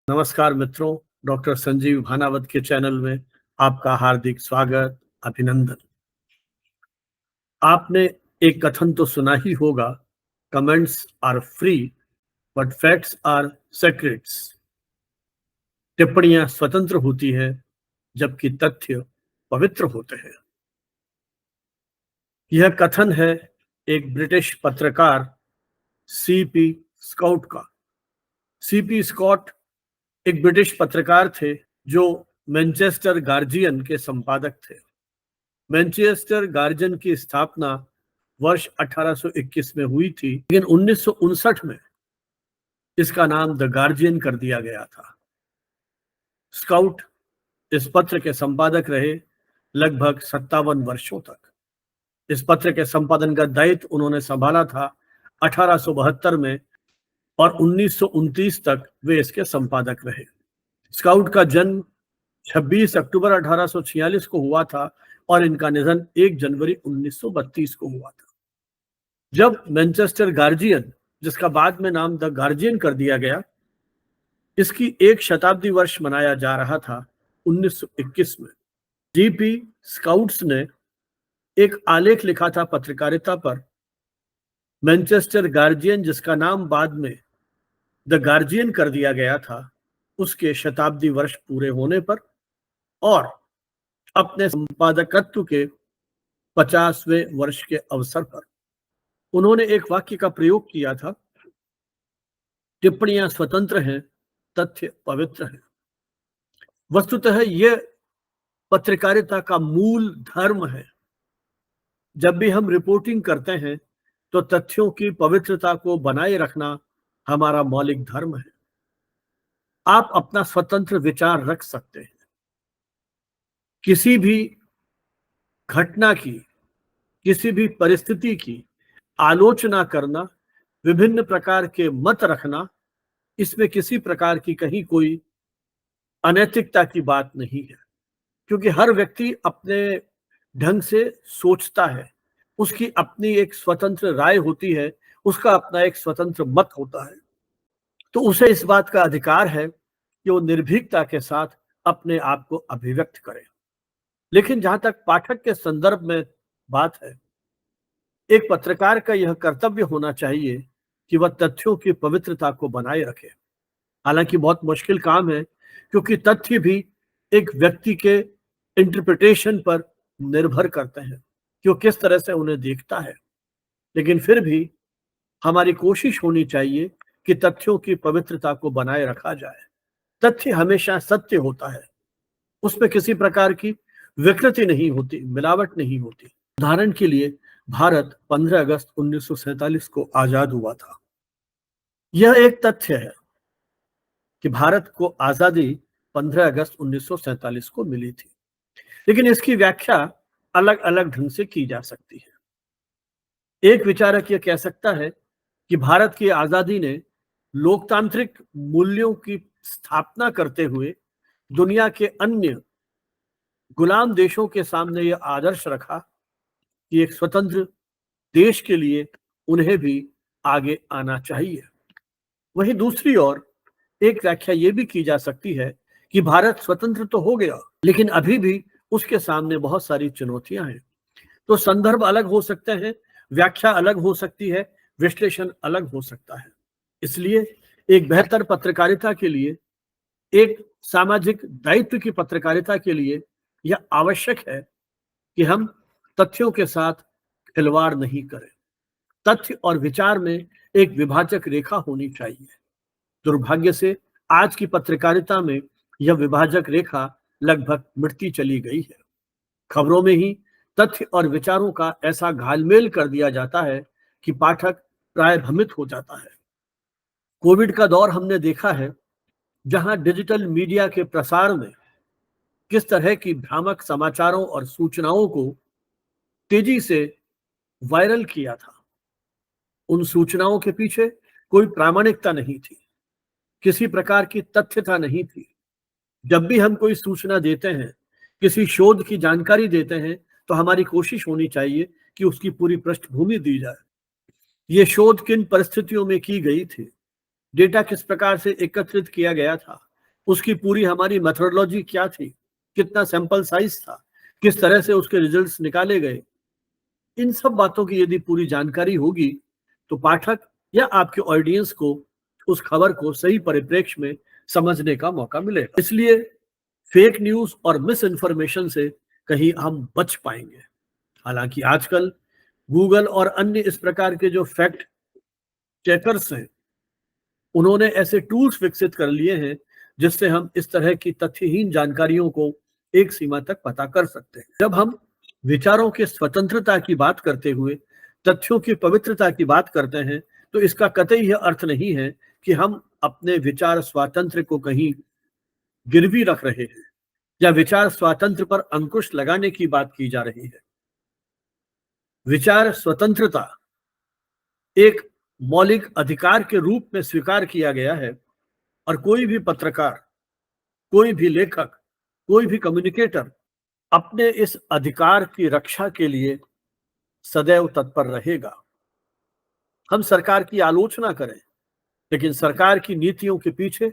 नमस्कार मित्रों, डॉक्टर संजीव भानावत के चैनल में आपका हार्दिक स्वागत, अभिनंदन। आपने एक कथन तो सुना ही होगा, comments are free but facts are secrets. टिप्पणियां स्वतंत्र होती हैं जबकि तथ्य पवित्र होते हैं। यह कथन है एक ब्रिटिश पत्रकार सीपी स्कॉट का। सीपी स्कॉट एक ब्रिटिश पत्रकार थे जो मैनचेस्टर गार्जियन के संपादक थे। मैनचेस्टर गार्जियन की स्थापना वर्ष 1821 में हुई थी, लेकिन 1959 में इसका नाम द गार्जियन कर दिया गया था। स्काउट इस पत्र के संपादक रहे लगभग 57 वर्षों तक। इस पत्र के संपादन का दायित्व उन्होंने संभाला था 1872 में और 1929 तक वे इसके संपादक रहे। स्काउट का जन्म 26 अक्टूबर 1846 को हुआ था और इनका निधन 1 जनवरी 1932 को हुआ था। जब मैनचेस्टर गार्जियन, जिसका बाद में नाम द गार्जियन कर दिया गया, इसकी 1 शताब्दी वर्ष मनाया जा रहा था 1921 में, जीपी स्काउट्स ने एक आलेख लिखा था पत्रकारिता पर। मैनचेस्टर गार्जियन, जिसका नाम बाद में द गार्जियन कर दिया गया था, उसके शताब्दी वर्ष पूरे होने पर और अपने संपादकत्व के 50वें वर्ष के अवसर पर उन्होंने एक वाक्य का प्रयोग किया था, टिप्पणियां स्वतंत्र हैं, तथ्य पवित्र हैं। वस्तुतः यह पत्रकारिता का मूल धर्म है। जब भी हम रिपोर्टिंग करते हैं तो तथ्यों की पवित्रता को बनाए रखना हमारा मौलिक धर्म है। आप अपना स्वतंत्र विचार रख सकते हैं। किसी भी घटना की, किसी भी परिस्थिति की आलोचना करना, विभिन्न प्रकार के मत रखना, इसमें किसी प्रकार की कहीं कोई अनैतिकता की बात नहीं है, क्योंकि हर व्यक्ति अपने ढंग से सोचता है। उसकी अपनी एक स्वतंत्र राय होती है, उसका अपना एक स्वतंत्र मत होता है, तो उसे इस बात का अधिकार है कि वो निर्भीकता के साथ अपने आप को अभिव्यक्त करे। लेकिन जहां तक पाठक के संदर्भ में बात है, एक पत्रकार का यह कर्तव्य होना चाहिए कि वह तथ्यों की पवित्रता को बनाए रखे। हालांकि बहुत मुश्किल काम है, क्योंकि तथ्य भी एक व्यक्ति के इंटरप्रिटेशन पर निर्भर करते हैं कि वो किस तरह से उन्हें देखता है। लेकिन फिर भी हमारी कोशिश होनी चाहिए कि तथ्यों की पवित्रता को बनाए रखा जाए। तथ्य हमेशा सत्य होता है, उसमें किसी प्रकार की विकृति नहीं होती, मिलावट नहीं होती। उदाहरण के लिए, भारत 15 अगस्त 1947 को आजाद हुआ था। यह एक तथ्य है कि भारत को आजादी 15 अगस्त 1947 को मिली थी, लेकिन इसकी व्याख्या अलग अलग ढंग से की जा सकती है। एक विचारक यह कह सकता है कि भारत की आजादी ने लोकतांत्रिक मूल्यों की स्थापना करते हुए दुनिया के अन्य गुलाम देशों के सामने यह आदर्श रखा कि एक स्वतंत्र देश के लिए उन्हें भी आगे आना चाहिए। वहीं दूसरी ओर एक व्याख्या यह भी की जा सकती है कि भारत स्वतंत्र तो हो गया, लेकिन अभी भी उसके सामने बहुत सारी चुनौतियां हैं। तो संदर्भ अलग हो सकते हैं, व्याख्या अलग हो सकती है, विश्लेषण अलग हो सकता है। इसलिए एक बेहतर पत्रकारिता के लिए, एक सामाजिक दायित्व की पत्रकारिता के लिए यह आवश्यक है कि हम तथ्यों के साथ खिलवाड़ नहीं करें। तथ्य और विचार में एक विभाजक रेखा होनी चाहिए। दुर्भाग्य से आज की पत्रकारिता में यह विभाजक रेखा लगभग मिटती चली गई है। खबरों में ही तथ्य और विचारों का ऐसा घालमेल कर दिया जाता है कि पाठक प्राय भ्रमित हो जाता है। कोविड का दौर हमने देखा है, जहां डिजिटल मीडिया के प्रसार में किस तरह की भ्रामक समाचारों और सूचनाओं को तेजी से वायरल किया था। उन सूचनाओं के पीछे कोई प्रामाणिकता नहीं थी, किसी प्रकार की तथ्यता नहीं थी। जब भी हम कोई सूचना देते हैं, किसी शोध की जानकारी देते हैं, तो हमारी कोशिश होनी चाहिए कि उसकी पूरी पृष्ठभूमि दी जाए। ये शोध किन परिस्थितियों में की गई थी, डेटा किस प्रकार से एकत्रित किया गया था, उसकी पूरी हमारी मेथोडोलॉजी क्या थी, कितना सैंपल साइज था, किस तरह से उसके रिजल्ट्स निकाले गए, इन सब बातों की यदि पूरी जानकारी होगी तो पाठक या आपके ऑडियंस को उस खबर को सही परिप्रेक्ष्य में समझने का मौका मिलेगा। इसलिए फेक न्यूज और मिस इन्फॉर्मेशन से कहीं हम बच पाएंगे। हालांकि आजकल गूगल और अन्य इस प्रकार के जो फैक्ट चेकर्स हैं, उन्होंने ऐसे टूल्स विकसित कर लिए हैं जिससे हम इस तरह की तथ्यहीन जानकारियों को एक सीमा तक पता कर सकते हैं। जब हम विचारों की स्वतंत्रता की बात करते हुए तथ्यों की पवित्रता की बात करते हैं तो इसका कतई यह अर्थ नहीं है कि हम अपने विचार स्वातंत्र्य को कहीं गिरवी रख रहे हैं या विचार स्वातंत्र्य पर अंकुश लगाने की बात की जा रही है। विचार स्वतंत्रता एक मौलिक अधिकार के रूप में स्वीकार किया गया है और कोई भी पत्रकार, कोई भी लेखक, कोई भी कम्युनिकेटर अपने इस अधिकार की रक्षा के लिए सदैव तत्पर रहेगा। हम सरकार की आलोचना करें, लेकिन सरकार की नीतियों के पीछे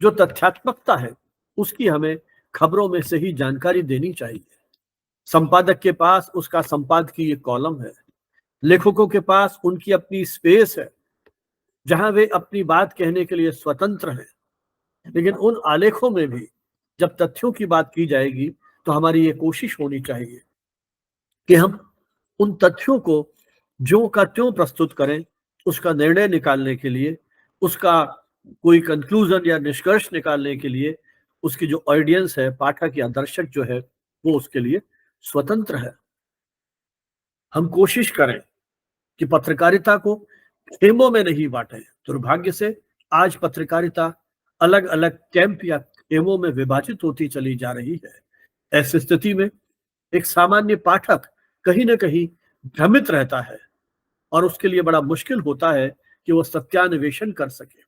जो तथ्यात्मकता है उसकी हमें खबरों में से ही जानकारी देनी चाहिए। संपादक के पास उसका संपादकीय कॉलम है, लेखकों के पास उनकी अपनी स्पेस है जहां वे अपनी बात कहने के लिए स्वतंत्र हैं। लेकिन उन आलेखों में भी जब तथ्यों की बात की जाएगी तो हमारी ये कोशिश होनी चाहिए कि हम उन तथ्यों को ज्यों का त्यों प्रस्तुत करें, उसका निर्णय निकालने के लिए, उसका कोई कंक्लूजन या निष्कर्ष निकालने के लिए उसकी जो ऑडियंस है, पाठक या दर्शक जो है, वो उसके लिए स्वतंत्र है। हम कोशिश करें कि पत्रकारिता को खेमों में नहीं बांटे। दुर्भाग्य से आज पत्रकारिता अलग अलग कैंप या खेमों में विभाजित होती चली जा रही है। ऐसी स्थिति में एक सामान्य पाठक कहीं ना कहीं भ्रमित रहता है और उसके लिए बड़ा मुश्किल होता है कि वो सत्यान्वेषण कर सके।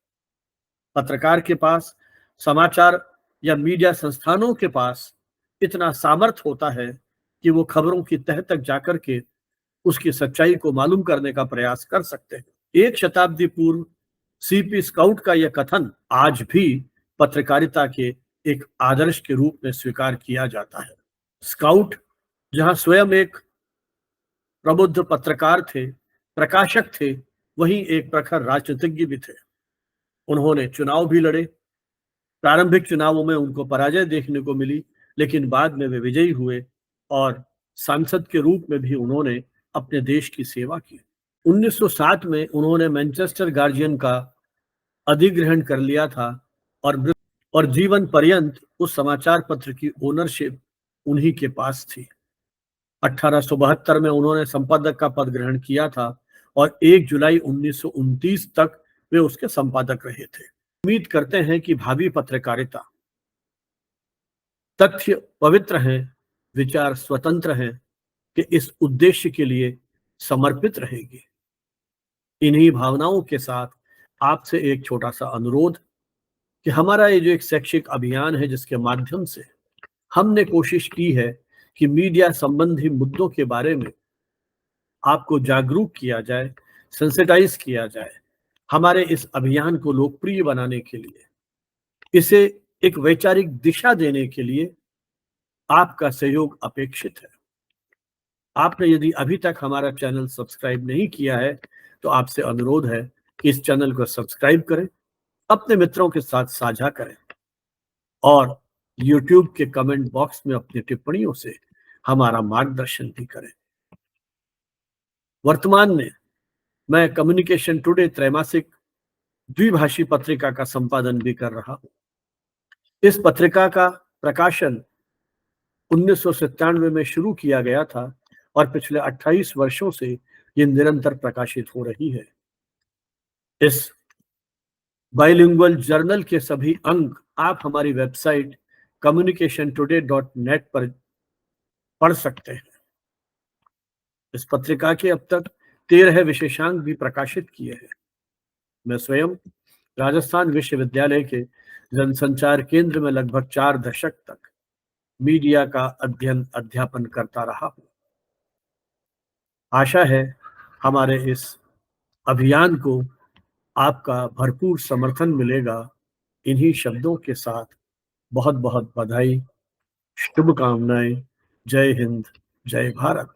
पत्रकार के पास, समाचार या मीडिया संस्थानों के पास इतना सामर्थ्य होता है कि वो खबरों की तह तक जाकर के उसकी सच्चाई को मालूम करने का प्रयास कर सकते हैं। एक शताब्दी पूर्व सीपी स्काउट का यह कथन आज भी पत्रकारिता के एक आदर्श के रूप में स्वीकार किया जाता है। स्काउट जहां स्वयं एक प्रबुद्ध पत्रकार थे, प्रकाशक थे, वहीं एक प्रखर राजनीतिज्ञ भी थे। उन्होंने चुनाव भी लड़े। प्रारंभिक चुनावों में उनको पराजय देखने को मिली, लेकिन बाद में वे विजयी हुए और सांसद के रूप में भी उन्होंने अपने देश की सेवा की। 1907 में उन्होंने मैनचेस्टर गार्जियन का अधिग्रहण कर लिया था और जीवन पर्यंत उस समाचार पत्र की ओनरशिप उन्हीं के पास थी। 1872 में उन्होंने संपादक का पद ग्रहण किया था और 1 जुलाई 1929 तक वे उसके संपादक रहे थे। उम्मीद करते हैं कि भावी पत्रकारिता तथ्य पवित्र हैं, विचार स्वतंत्र हैं, कि इस उद्देश्य के लिए समर्पित रहेगी। इन्हीं भावनाओं के साथ आपसे एक छोटा सा अनुरोध कि हमारा ये जो एक शैक्षिक अभियान है जिसके माध्यम से हमने कोशिश की है कि मीडिया संबंधी मुद्दों के बारे में आपको जागरूक किया जाए, सेंसिटाइज किया जाए। हमारे इस अभियान को लोकप्रिय बनाने के लिए, इसे एक वैचारिक दिशा देने के लिए आपका सहयोग अपेक्षित है। आपने यदि अभी तक हमारा चैनल सब्सक्राइब नहीं किया है तो आपसे अनुरोध है कि इस चैनल को सब्सक्राइब करें, अपने मित्रों के साथ साझा करें और YouTube के कमेंट बॉक्स में अपनी टिप्पणियों से हमारा मार्गदर्शन भी करें। वर्तमान में मैं कम्युनिकेशन टुडे त्रैमासिक द्विभाषी पत्रिका का संपादन भी कर रहा हूं। इस पत्रिका का प्रकाशन 1997 में शुरू किया गया था और पिछले 28 वर्षों से ये निरंतर प्रकाशित हो रही है। इस बाइलिंगुअल जर्नल के सभी अंक आप हमारी वेबसाइट communicationtoday.net पर पढ़ सकते हैं। इस पत्रिका के अब तक 13 विशेषांक भी प्रकाशित किए हैं। मैं स्वयं राजस्थान विश्वविद्यालय के जनसंचार केंद्र में लगभग 4 दशक तक मीडिया का अध्ययन अध्यापन करता रहा हूं। आशा है हमारे इस अभियान को आपका भरपूर समर्थन मिलेगा। इन्हीं शब्दों के साथ बहुत बहुत बधाई, शुभकामनाएं। जय हिंद, जय भारत।